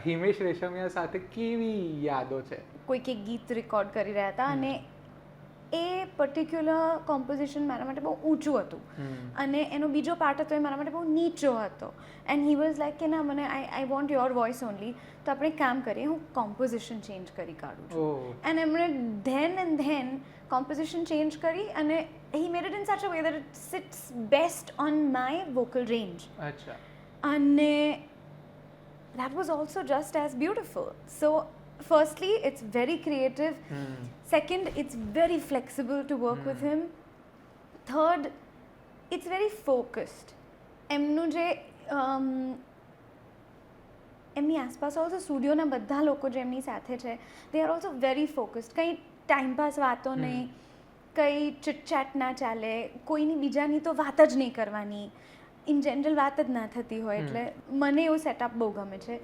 હિમેશ રેશમિયા સાથે કેવી યાદો છે? કોઈક એક ગીત રેકોર્ડ કરી રહ્યા હતા અને એ પર્ટિક્યુલર કોમ્પોઝિશન મારા માટે બહુ ઊંચું હતું અને એનો બીજો પાર્ટ હતો એ મારા માટે બહુ નીચો હતો એન્ડ હી વોઝ લાઈક કે ના મને I want your voice only, તો આપણે એક કામ કરીએ, હું કોમ્પોઝિશન ચેન્જ કરી કાઢું છું. એન્ડ એમણે ધેન કોમ્પોઝિશન ચેન્જ કરી અને હી મેડ it in such a way that it sits best on my vocal range. અચ્છા. અને that was also just as beautiful. So firstly it's very creative, second it's very flexible to work with him, third it's very focused. એમનું જે એમની આસપાસ also સ્ટુડિયોના બધા લોકો જે એમની સાથે છે they are also very focused. કંઈ ટાઈમપાસ વાતો નહીં, કંઈ ચિટચેટ ના ચાલે, કોઈની બીજાની તો વાત જ નહીં કરવાની, ઇન જનરલ વાત જ ના થતી હોય, એટલે મને એવું સેટઅપ બહુ ગમે છે.